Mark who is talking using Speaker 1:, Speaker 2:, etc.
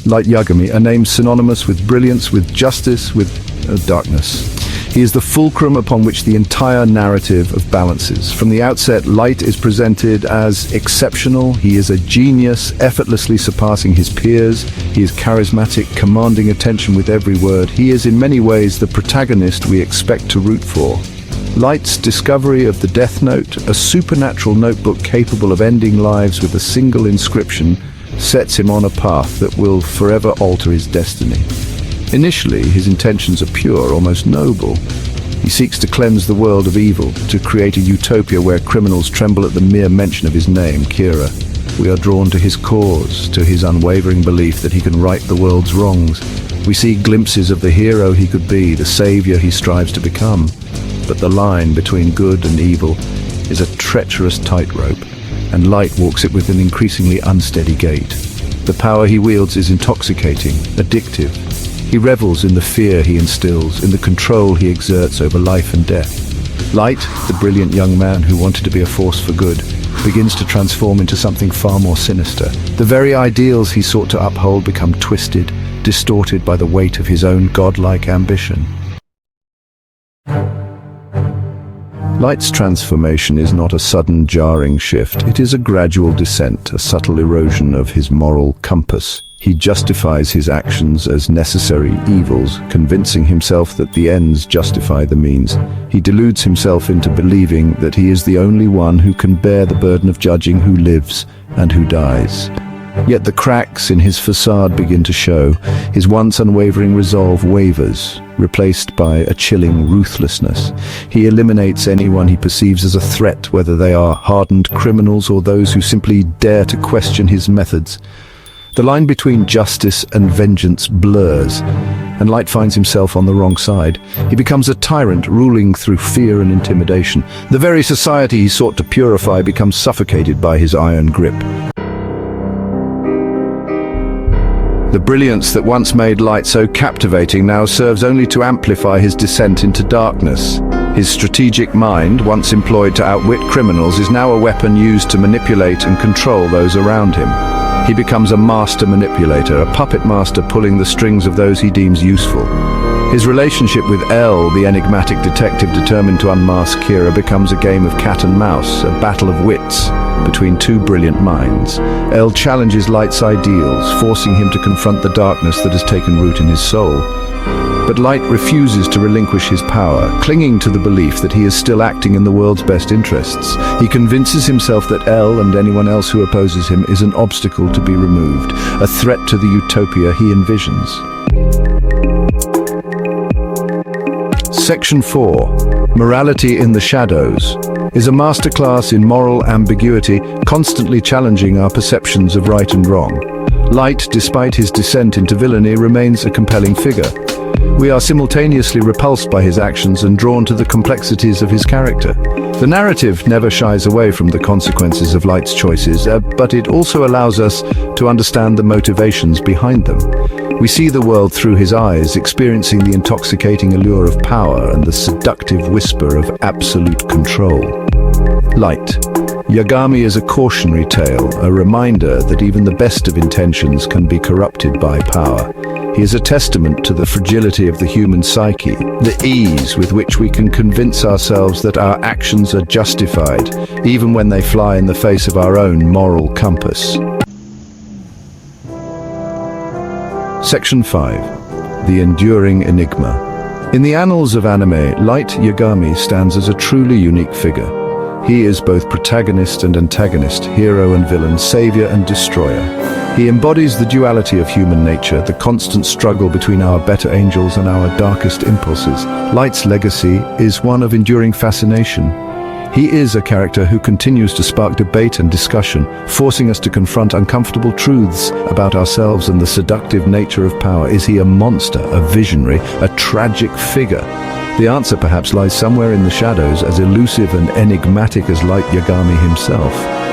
Speaker 1: Light Yagami, a name synonymous with brilliance, with justice, with darkness. He is the fulcrum upon which the entire narrative of balances. From the outset, Light is presented as exceptional. He is a genius, effortlessly surpassing his peers. He is charismatic, commanding attention with every word. He is in many ways the protagonist we expect to root for. Light's discovery of the Death Note, a supernatural notebook capable of ending lives with a single inscription, sets him on a path that will forever alter his destiny. Initially, his intentions are pure, almost noble. He seeks to cleanse the world of evil, to create a utopia where criminals tremble at the mere mention of his name, Kira. We are drawn to his cause, to his unwavering belief that he can right the world's wrongs. We see glimpses of the hero he could be, the savior he strives to become. But the line between good and evil is a treacherous tightrope, and Light walks it with an increasingly unsteady gait. The power he wields is intoxicating, addictive. He revels in the fear he instills, in the control he exerts over life and death. Light, the brilliant young man who wanted to be a force for good, begins to transform into something far more sinister. The very ideals he sought to uphold become twisted, distorted by the weight of his own godlike ambition. Light's transformation is not a sudden, jarring shift. It is a gradual descent, a subtle erosion of his moral compass. He justifies his actions as necessary evils, convincing himself that the ends justify the means. He deludes himself into believing that he is the only one who can bear the burden of judging who lives and who dies. Yet the cracks in his facade begin to show. His once unwavering resolve wavers, replaced by a chilling ruthlessness. He eliminates anyone he perceives as a threat, whether they are hardened criminals or those who simply dare to question his methods. The line between justice and vengeance blurs, and Light finds himself on the wrong side. He becomes a tyrant, ruling through fear and intimidation. The very society he sought to purify becomes suffocated by his iron grip. The brilliance that once made Light so captivating now serves only to amplify his descent into darkness. His strategic mind, once employed to outwit criminals, is now a weapon used to manipulate and control those around him. He becomes a master manipulator, a puppet master pulling the strings of those he deems useful. His relationship with L, the enigmatic detective determined to unmask Kira, becomes a game of cat and mouse, a battle of wits between two brilliant minds. L challenges Light's ideals, forcing him to confront the darkness that has taken root in his soul. But Light refuses to relinquish his power, clinging to the belief that he is still acting in the world's best interests. He convinces himself that L and anyone else who opposes him is an obstacle to be removed, a threat to the utopia he envisions. Section 4, Morality in the Shadows, is a masterclass in moral ambiguity, constantly challenging our perceptions of right and wrong. Light, despite his descent into villainy, remains a compelling figure. We are simultaneously repulsed by his actions and drawn to the complexities of his character. The narrative never shies away from the consequences of Light's choices, but it also allows us to understand the motivations behind them. We see the world through his eyes, experiencing the intoxicating allure of power and the seductive whisper of absolute control. Light. Yagami is a cautionary tale, a reminder that even the best of intentions can be corrupted by power. He is a testament to the fragility of the human psyche, the ease with which we can convince ourselves that our actions are justified, even when they fly in the face of our own moral compass. Section 5. The Enduring Enigma. In the annals of anime, Light Yagami stands as a truly unique figure. He is both protagonist and antagonist, hero and villain, savior and destroyer. He embodies the duality of human nature, the constant struggle between our better angels and our darkest impulses. Light's legacy is one of enduring fascination. He is a character who continues to spark debate and discussion, forcing us to confront uncomfortable truths about ourselves and the seductive nature of power. Is he a monster, a visionary, a tragic figure? The answer perhaps lies somewhere in the shadows, as elusive and enigmatic as Light Yagami himself.